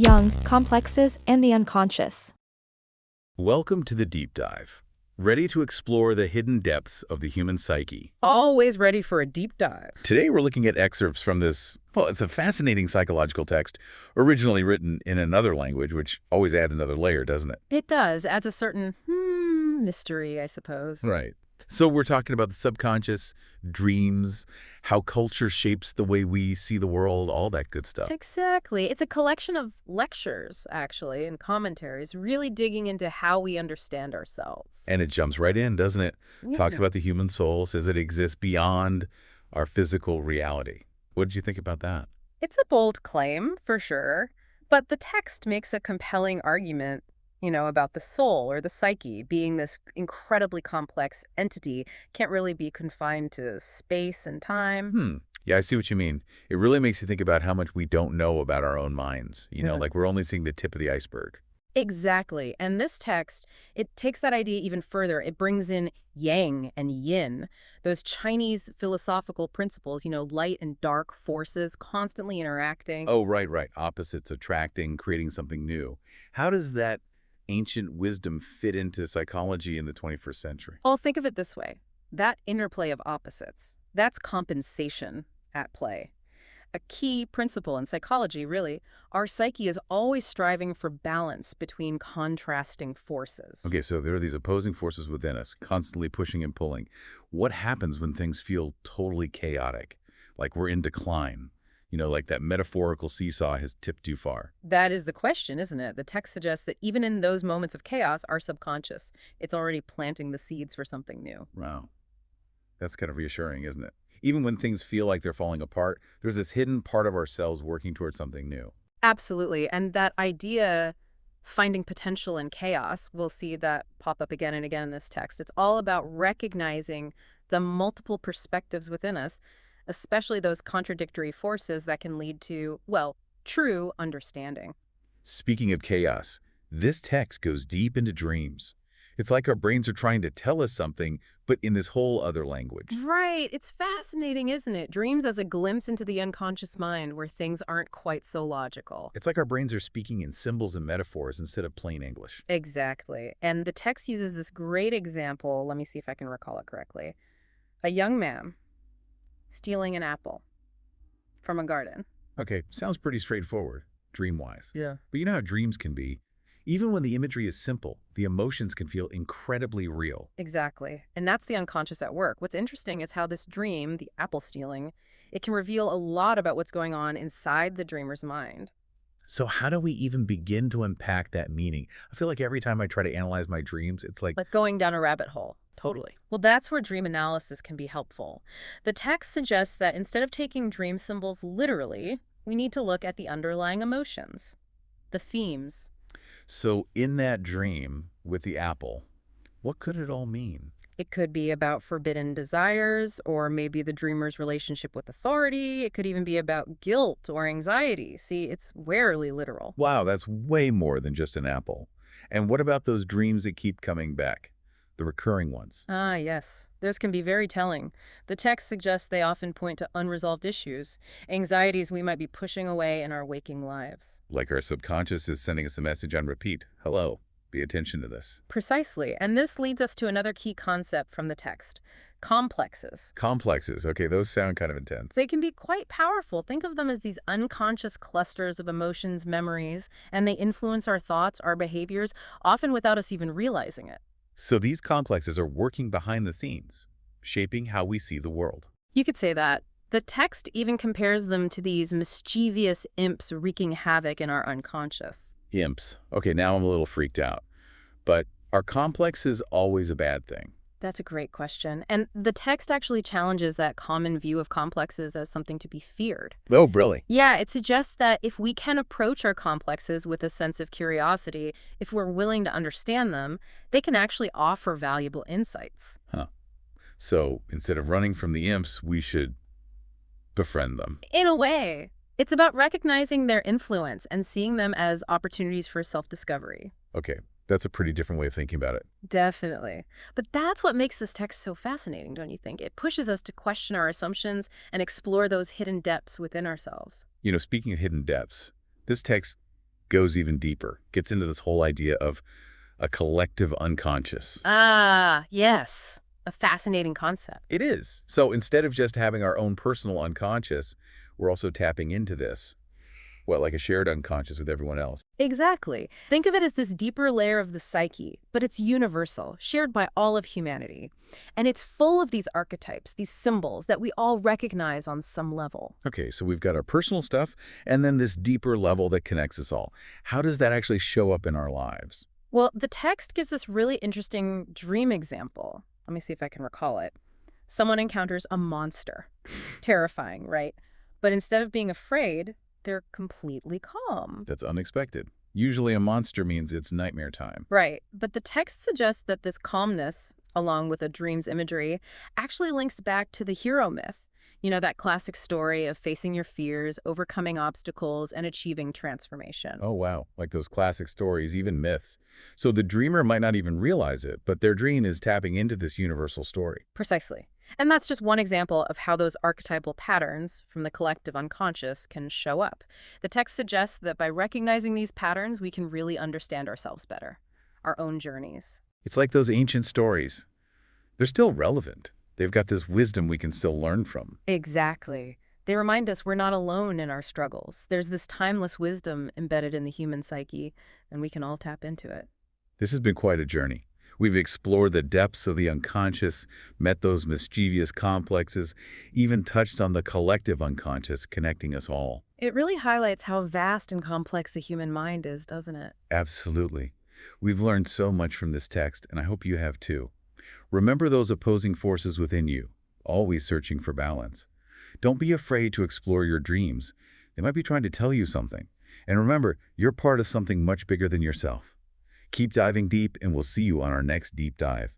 Jung, complexes, and the unconscious. Welcome to the Deep Dive. Ready to explore the hidden depths of the human psyche. Always ready for a deep dive. Today we're looking at excerpts from this, it's a fascinating psychological text, originally written in another language, which always adds another layer, doesn't it? It does. Adds a certain mystery, I suppose. Right. So we're talking about the subconscious, dreams, how culture shapes the way we see the world, all that good stuff. Exactly. It's a collection of lectures, actually, and commentaries, really digging into how we understand ourselves. And it jumps right in, doesn't it? Yeah. Talks about the human soul, says it exists beyond our physical reality. What did you think about that? It's a bold claim, for sure, but the text makes a compelling argument, about the soul or the psyche being this incredibly complex entity, can't really be confined to space and time. Yeah, I see what you mean. It really makes you think about how much we don't know about our own minds. Like we're only seeing the tip of the iceberg. Exactly. And this text, it takes that idea even further. It brings in yang and yin, those Chinese philosophical principles, light and dark forces constantly interacting. Oh, right. Opposites attracting, creating something new. How does that ancient wisdom fit into psychology in the 21st century? Well, think of it this way. That interplay of opposites, that's compensation at play. A key principle in psychology, really. Our psyche is always striving for balance between contrasting forces. Okay, so there are these opposing forces within us, constantly pushing and pulling. What happens when things feel totally chaotic, like we're in decline? Like that metaphorical seesaw has tipped too far. That is the question, isn't it? The text suggests that even in those moments of chaos, our subconscious, it's already planting the seeds for something new. Wow. That's kind of reassuring, isn't it? Even when things feel like they're falling apart, there's this hidden part of ourselves working towards something new. Absolutely. And that idea, finding potential in chaos, we'll see that pop up again and again in this text. It's all about recognizing the multiple perspectives within us, especially those contradictory forces that can lead to, true understanding. Speaking of chaos, this text goes deep into dreams. It's like our brains are trying to tell us something, but in this whole other language. Right. It's fascinating, isn't it? Dreams as a glimpse into the unconscious mind where things aren't quite so logical. It's like our brains are speaking in symbols and metaphors instead of plain English. Exactly. And the text uses this great example. Let me see if I can recall it correctly. A young man stealing an apple from a garden. Okay, sounds pretty straightforward, dream-wise. Yeah. But you know how dreams can be. Even when the imagery is simple, the emotions can feel incredibly real. Exactly. And that's the unconscious at work. What's interesting is how this dream, the apple stealing, it can reveal a lot about what's going on inside the dreamer's mind. So how do we even begin to unpack that meaning? I feel like every time I try to analyze my dreams, it's like Going down a rabbit hole. Totally. Well, that's where dream analysis can be helpful. The text suggests that instead of taking dream symbols literally, we need to look at the underlying emotions, the themes. So in that dream with the apple, what could it all mean? It could be about forbidden desires, or maybe the dreamer's relationship with authority. It could even be about guilt or anxiety. See, it's rarely literal. Wow, that's way more than just an apple. And what about those dreams that keep coming back? The recurring ones. Ah, yes. Those can be very telling. The text suggests they often point to unresolved issues, anxieties we might be pushing away in our waking lives. Like our subconscious is sending us a message on repeat. Hello, pay attention to this. Precisely. And this leads us to another key concept from the text. Complexes. Complexes. Okay, those sound kind of intense. They can be quite powerful. Think of them as these unconscious clusters of emotions, memories, and they influence our thoughts, our behaviors, often without us even realizing it. So these complexes are working behind the scenes, shaping how we see the world. You could say that. The text even compares them to these mischievous imps wreaking havoc in our unconscious. Imps. Okay, now I'm a little freaked out. But are complexes always a bad thing? That's a great question. And the text actually challenges that common view of complexes as something to be feared. Oh, really? Yeah, it suggests that if we can approach our complexes with a sense of curiosity, if we're willing to understand them, they can actually offer valuable insights. Huh. So instead of running from the imps, we should befriend them. In a way, it's about recognizing their influence and seeing them as opportunities for self-discovery. Okay, that's a pretty different way of thinking about it. Definitely. But that's what makes this text so fascinating, don't you think? It pushes us to question our assumptions and explore those hidden depths within ourselves. Speaking of hidden depths, this text goes even deeper, gets into this whole idea of a collective unconscious. Ah, yes. A fascinating concept. It is. So instead of just having our own personal unconscious, we're also tapping into this, well, like a shared unconscious with everyone else. Exactly. Think of it as this deeper layer of the psyche, but it's universal, shared by all of humanity. And it's full of these archetypes, these symbols that we all recognize on some level. Okay, so we've got our personal stuff and then this deeper level that connects us all. How does that actually show up in our lives? Well, the text gives this really interesting dream example. Let me see if I can recall it. Someone encounters a monster. Terrifying, right? But instead of being afraid, they're completely calm. That's unexpected. Usually a monster means it's nightmare time. Right. But the text suggests that this calmness, along with a dream's imagery, actually links back to the hero myth. You know, that classic story of facing your fears, overcoming obstacles, and achieving transformation. Oh, wow. Like those classic stories, even myths. So the dreamer might not even realize it, but their dream is tapping into this universal story. Precisely. And that's just one example of how those archetypal patterns from the collective unconscious can show up. The text suggests that by recognizing these patterns, we can really understand ourselves better, our own journeys. It's like those ancient stories. They're still relevant. They've got this wisdom we can still learn from. Exactly. They remind us we're not alone in our struggles. There's this timeless wisdom embedded in the human psyche, and we can all tap into it. This has been quite a journey. We've explored the depths of the unconscious, met those mischievous complexes, even touched on the collective unconscious connecting us all. It really highlights how vast and complex the human mind is, doesn't it? Absolutely. We've learned so much from this text, and I hope you have too. Remember those opposing forces within you, always searching for balance. Don't be afraid to explore your dreams. They might be trying to tell you something. And remember, you're part of something much bigger than yourself. Keep diving deep, and we'll see you on our next deep dive.